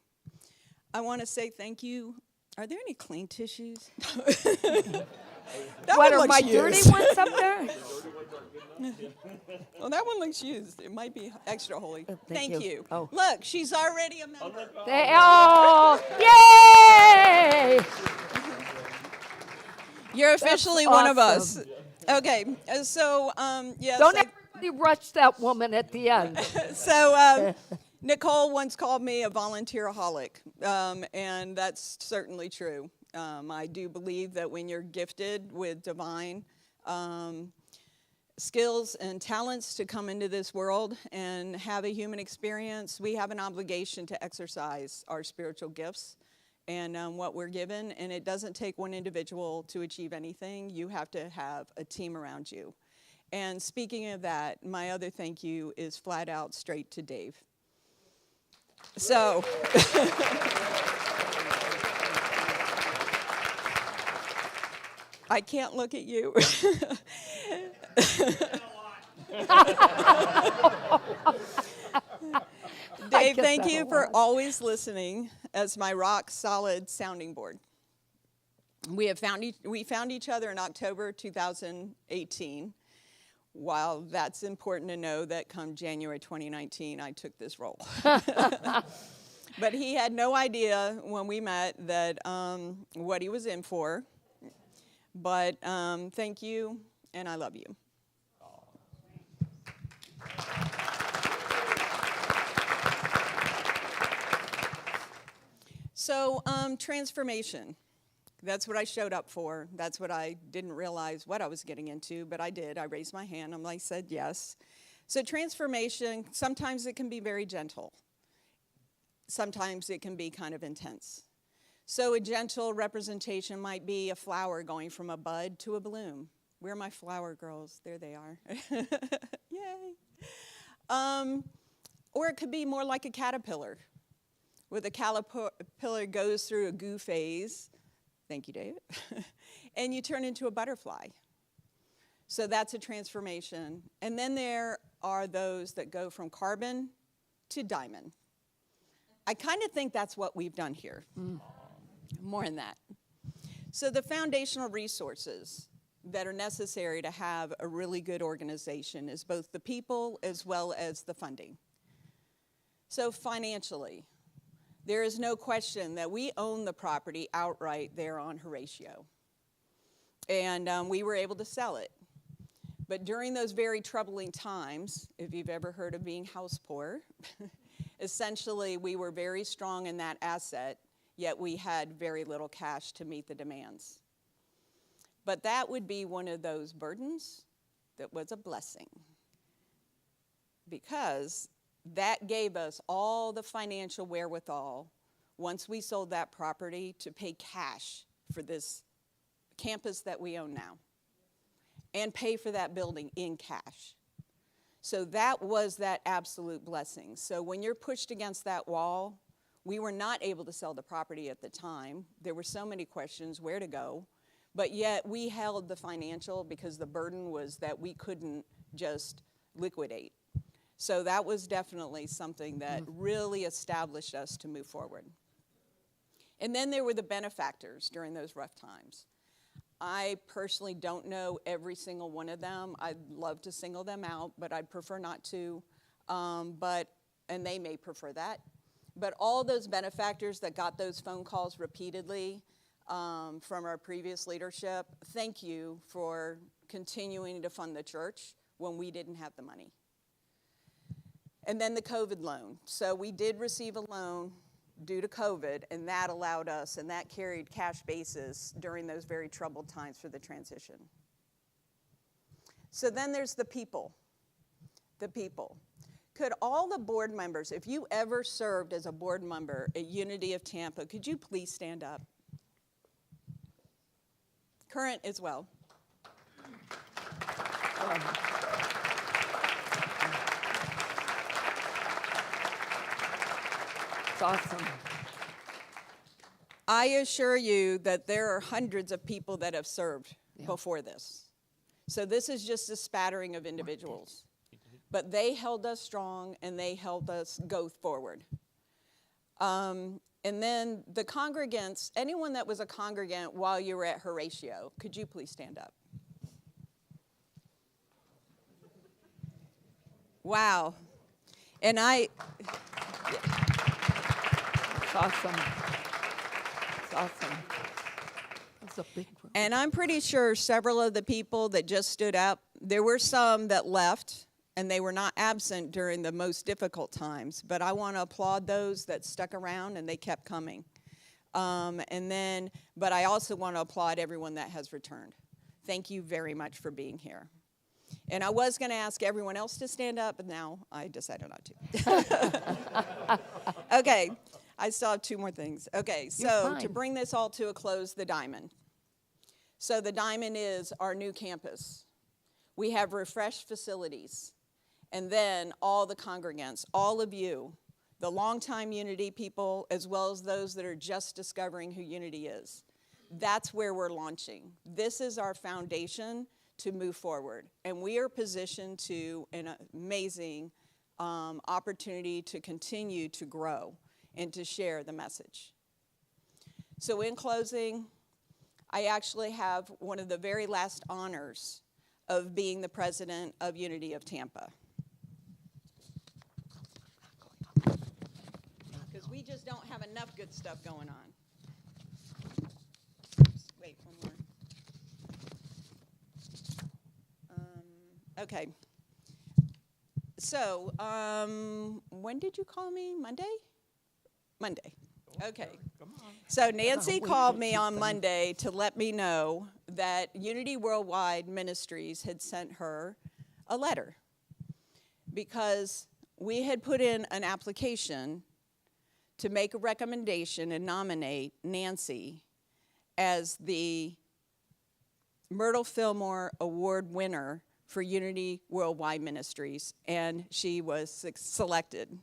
I want to say thank you. Are there any clean tissues? What are my dirty ones up there? Well, that one looks used. It might be extra holy. Thank you. Oh. Look, she's already a member. Yay! You're officially one of us. Okay, so yes. Don't everybody rush that woman at the end. So Nicole once called me a volunteeraholic, and that's certainly true. I do believe that when you're gifted with divine skills and talents to come into this world and have a human experience, we have an obligation to exercise our spiritual gifts and what we're given. And it doesn't take one individual to achieve anything. You have to have a team around you. And speaking of that, my other thank you is flat out straight to Dave. So. I can't look at you. Dave, thank you for always listening as my rock solid sounding board. We found each other in October 2018. While that's important to know that come January 2019, I took this role. But he had no idea when we met that what he was in for. But thank you, and I love you. So transformation, that's what I showed up for. That's what I didn't realize what I was getting into, but I did. I raised my hand and I said yes. So transformation, sometimes it can be very gentle. Sometimes it can be kind of intense. So a gentle representation might be a flower going from a bud to a bloom. Where are my flower girls? There they are. Yay. Or it could be more like a caterpillar, where the caterpillar goes through a goo phase, thank you, Dave, and you turn into a butterfly. So that's a transformation. And then there are those that go from carbon to diamond. I kind of think that's what we've done here. More in that. So the foundational resources that are necessary to have a really good organization is both the people as well as the funding. So financially, there is no question that we own the property outright there on Horatio. And we were able to sell it. But during those very troubling times, if you've ever heard of being house poor, essentially we were very strong in that asset, yet we had very little cash to meet the demands. But that would be one of those burdens that was a blessing, because that gave us all the financial wherewithal once we sold that property to pay cash for this campus that we own now and pay for that building in cash. So that was that absolute blessing. So when you're pushed against that wall, we were not able to sell the property at the time. There were so many questions where to go, but yet we held the financial because the burden was that we couldn't just liquidate. So that was definitely something that really established us to move forward. And then there were the benefactors during those rough times. I personally don't know every single one of them. I'd love to single them out, but I'd prefer not to. And they may prefer that. But all those benefactors that got those phone calls repeatedly from our previous leadership, thank you for continuing to fund the church when we didn't have the money. And then the COVID loan. So we did receive a loan due to COVID, and that allowed us, and that carried cash basis during those very troubled times for the transition. So then there's the people. The people. Could all the board members, if you ever served as a board member at Unity of Tampa, could you please stand up? Current as well. Awesome. I assure you that there are hundreds of people that have served before this. So this is just a spattering of individuals. But they held us strong and they helped us go forward. And then the congregants, anyone that was a congregant while you were at Horatio, could you please stand up? Wow. And Awesome. It's awesome. That's a big room. And I'm pretty sure several of the people that just stood up, there were some that left, and they were not absent during the most difficult times. But I want to applaud those that stuck around and they kept coming. But I also want to applaud everyone that has returned. Thank you very much for being here. And I was going to ask everyone else to stand up, but now I decided not to. Okay. I still have two more things. Okay, so to bring this all to a close, the diamond. So the diamond is our new campus. We have refreshed facilities. And then all the congregants, all of you, the longtime Unity people, as well as those that are just discovering who Unity is. That's where we're launching. This is our foundation to move forward. And we are positioned to an amazing opportunity to continue to grow and to share the message. So in closing, I actually have one of the very last honors of being the president of Unity of Tampa. Because we just don't have enough good stuff going on. Wait, one more. Okay. So, when did you call me? Monday? Monday. Okay. So Nancy called me on Monday to let me know that Unity Worldwide Ministries had sent her a letter because we had put in an application to make a recommendation and nominate Nancy as the Myrtle Fillmore Award winner for Unity Worldwide Ministries, and she was selected.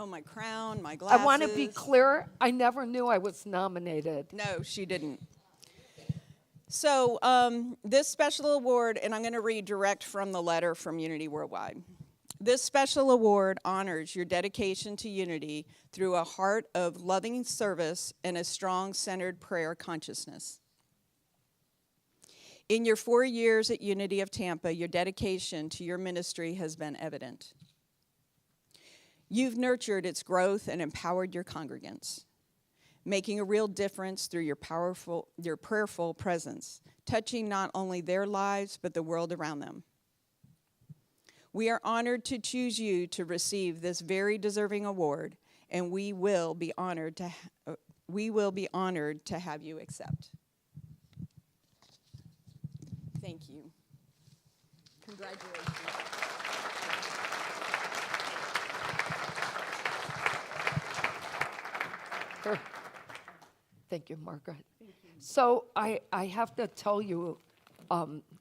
Oh, my crown, my glasses. I want to be clear. I never knew I was nominated. No, she didn't. So this special award, and I'm going to read direct from the letter from Unity Worldwide. This special award honors your dedication to unity through a heart of loving service and a strong centered prayer consciousness. In your 4 years at Unity of Tampa, your dedication to your ministry has been evident. You've nurtured its growth and empowered your congregants, making a real difference through your prayerful presence, touching not only their lives, but the world around them. We are honored to choose you to receive this very deserving award, and we will be honored to have you accept. Thank you. Congratulations. Sure. Thank you, Margaret. Thank you. So I have to tell you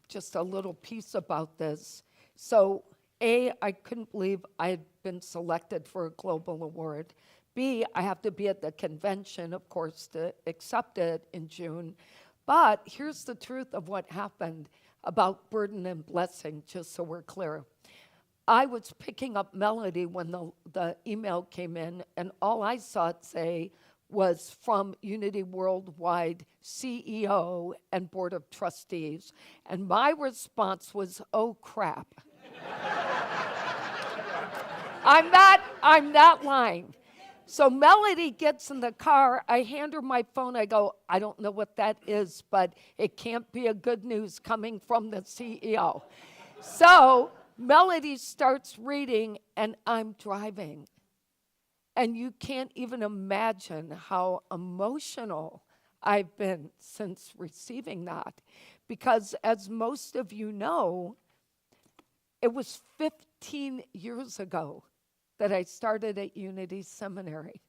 just a little piece about this. So A, I couldn't believe I had been selected for a global award. B, I have to be at the convention, of course, to accept it in June. But here's the truth of what happened about burden and blessing, just so we're clear. I was picking up Melody when the email came in, and all I saw it say was from Unity Worldwide CEO and Board of Trustees. And my response was, oh, crap. I'm not lying. So Melody gets in the car, I hand her my phone, I go, I don't know what that is, but it can't be a good news coming from the CEO. So Melody starts reading, and I'm driving. And you can't even imagine how emotional I've been since receiving that. Because as most of you know, it was 15 years ago that I started at Unity Seminary.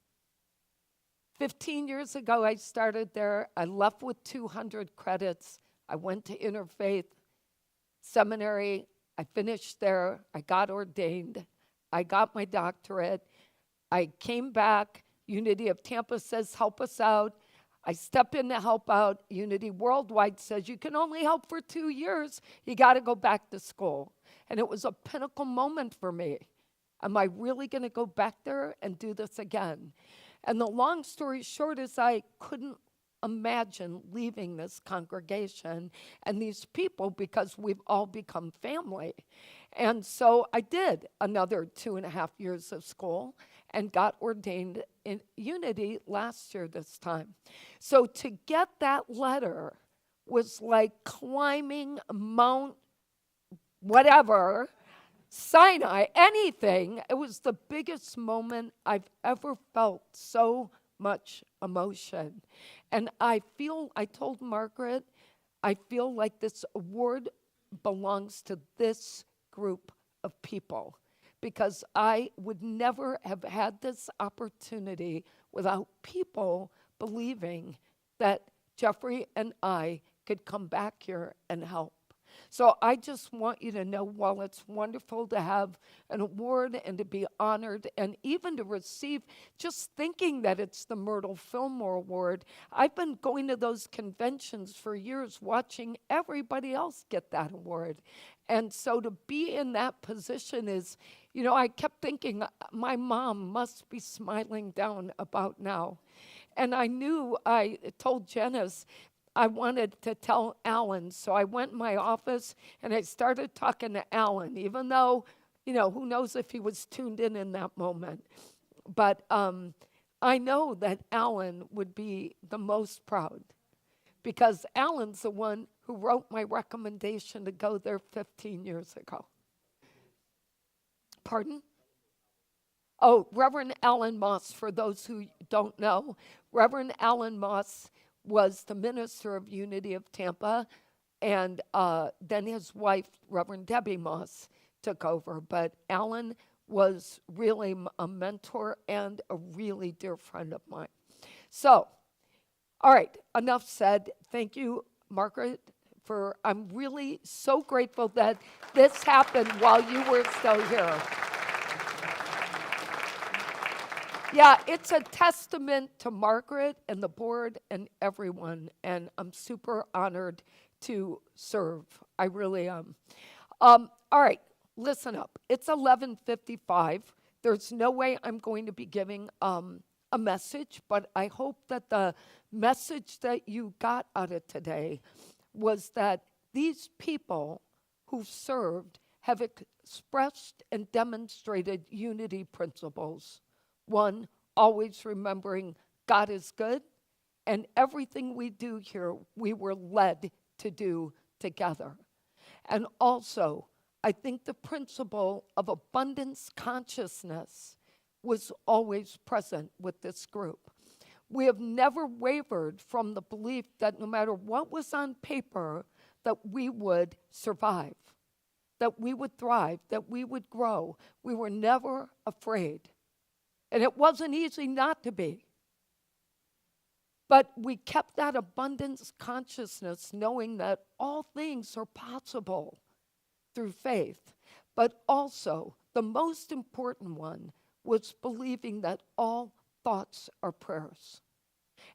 15 years ago, I started there. I left with 200 credits. I went to Interfaith Seminary. I finished there. I got ordained. I got my doctorate. I came back. Unity of Tampa says, help us out. I step in to help out. Unity Worldwide says, you can only help for 2 years. You got to go back to school. And it was a pinnacle moment for me. Am I really going to go back there and do this again? And the long story short is I couldn't imagine leaving this congregation and these people because we've all become family. And so I did another 2.5 years of school and got ordained in Unity last year this time. So to get that letter was like climbing Mount whatever, Sinai, anything. It was the biggest moment I've ever felt so much emotion. And I told Margaret, I feel like this award belongs to this group of people because I would never have had this opportunity without people believing that Jeffrey and I could come back here and help. So I just want you to know, while it's wonderful to have an award and to be honored and even to receive, just thinking that it's the Myrtle Fillmore Award, I've been going to those conventions for years watching everybody else get that award. And so to be in that position is, you know, I kept thinking, my mom must be smiling down about now. And I told Janice, I wanted to tell Alan, so I went in my office and I started talking to Alan, even though, you know, who knows if he was tuned in that moment. But I know that Alan would be the most proud because Alan's the one who wrote my recommendation to go there 15 years ago. Pardon? Oh, Reverend Alan Moss, for those who don't know, Reverend Alan Moss was the minister of Unity of Tampa, and then his wife, Reverend Debbie Moss, took over. But Alan was really a mentor and a really dear friend of mine. So, all right, enough said. Thank you, Margaret, I'm really so grateful that this happened while you were still here. Yeah, it's a testament to Margaret and the board and everyone, and I'm super honored to serve. I really am. All right, listen up. It's 11:55. There's no way I'm going to be giving a message, but I hope that the message that you got out of today was that these people who served have expressed and demonstrated unity principles. One, always remembering God is good, and everything we do here, we were led to do together. And also, I think the principle of abundance consciousness was always present with this group. We have never wavered from the belief that no matter what was on paper, that we would survive, that we would thrive, that we would grow. We were never afraid. And it wasn't easy not to be. But we kept that abundance consciousness, knowing that all things are possible through faith. But also, the most important one was believing that all thoughts are prayers.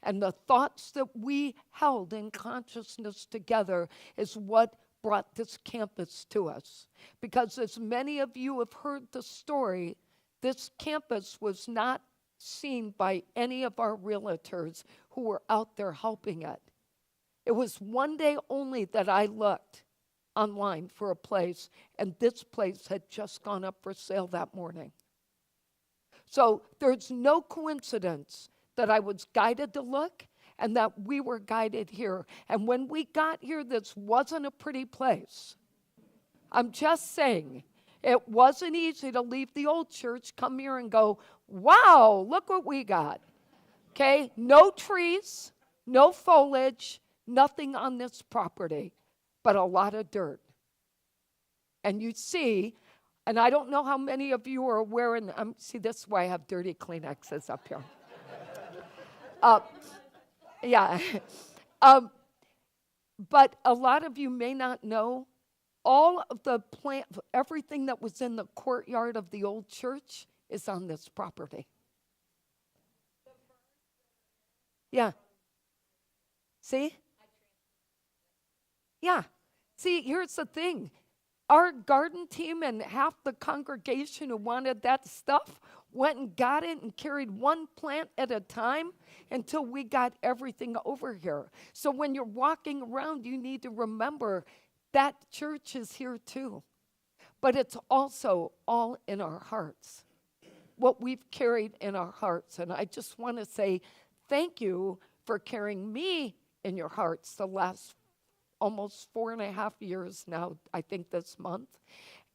And the thoughts that we held in consciousness together is what brought this campus to us. Because as many of you have heard the story, this campus was not seen by any of our realtors who were out there helping it. It was one day only that I looked online for a place, and this place had just gone up for sale that morning. So there's no coincidence that I was guided to look and that we were guided here. And when we got here, this wasn't a pretty place. I'm just saying, it wasn't easy to leave the old church, come here and go, wow, look what we got. Okay, no trees, no foliage, nothing on this property, but a lot of dirt. And you see, and I don't know how many of you are wearing, see, this is why I have dirty Kleenexes up here. Yeah. But a lot of you may not know, all of the plant, everything that was in the courtyard of the old church is on this property. Yeah. See? Yeah. See, here's the thing. Our garden team and half the congregation who wanted that stuff went and got it and carried one plant at a time until we got everything over here. So when you're walking around, you need to remember that church is here too. But it's also all in our hearts, what we've carried in our hearts. And I just want to say thank you for carrying me in your hearts the last almost 4.5 years now, I think this month.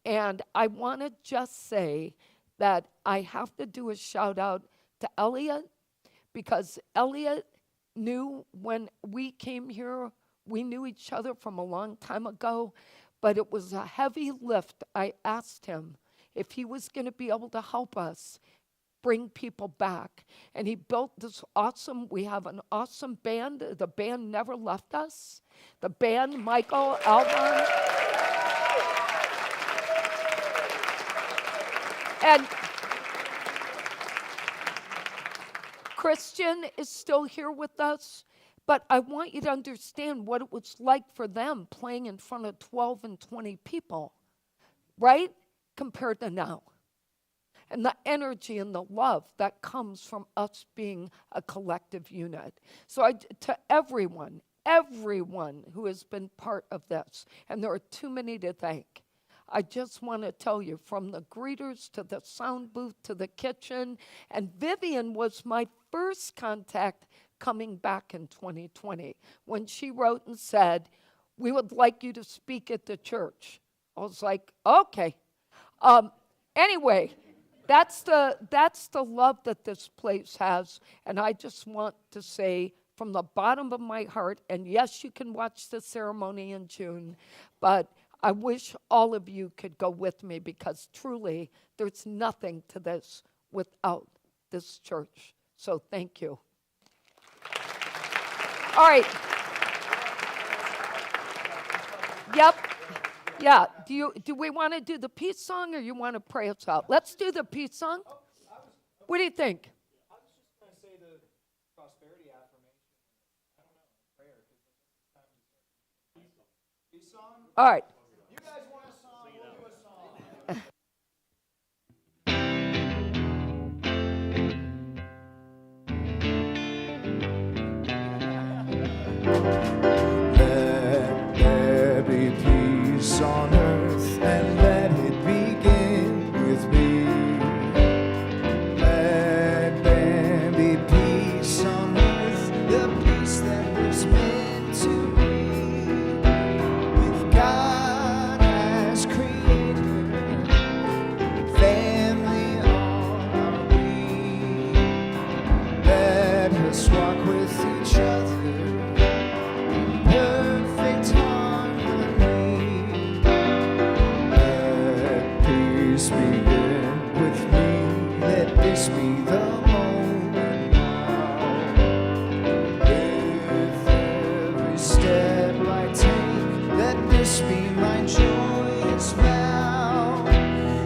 And I want to just say that I have to do a shout out to Elliot, because Elliot knew when we came here, we knew each other from a long time ago, but it was a heavy lift. I asked him if he was going to be able to help us bring people back. And he built this awesome, we have an awesome band. The band never left us. The band, Michael, Alban. And Christian is still here with us. But I want you to understand what it was like for them playing in front of 12 and 20 people, right? Compared to now. And the energy and the love that comes from us being a collective unit. So to everyone who has been part of this, and there are too many to thank, I just want to tell you, from the greeters to the sound booth to the kitchen, and Vivian was my first contact coming back in 2020 when she wrote and said, we would like you to speak at the church. I was like, okay. Anyway, that's the love that this place has, and I just want to say from the bottom of my heart, and yes, you can watch the ceremony in June, but I wish all of you could go with me, because truly there's nothing to this without this church. So thank you. All right. Yep. Yeah. Do we want to do the peace song, or you want to pray us out? Let's do the peace song. What do you think? All right. Let there be peace on earth, and let it begin with me. Let there be peace on earth, the peace that was meant to be. If God has created family are we, let us walk with each other. Perfect harmony. Let peace begin with me. Let this be the moment now. With every step I take, let this be my joyous vow.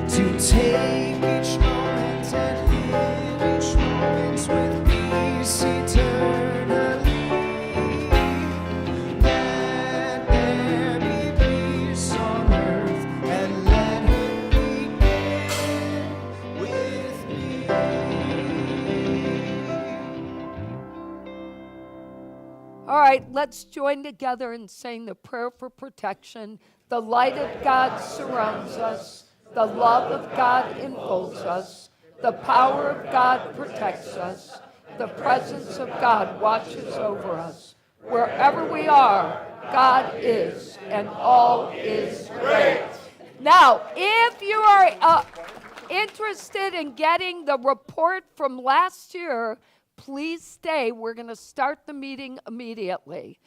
To take each moment and live each moment with peace eternally. Let there be peace on earth, and let it begin with me. All right, let's join together in saying the prayer for protection. The light of God surrounds us. The love of God enfolds us. The power of God protects us. The presence of God watches over us. Wherever we are, God is, and all is great. Now, if you are interested in getting the report from last year, please stay. We're going to start the meeting immediately.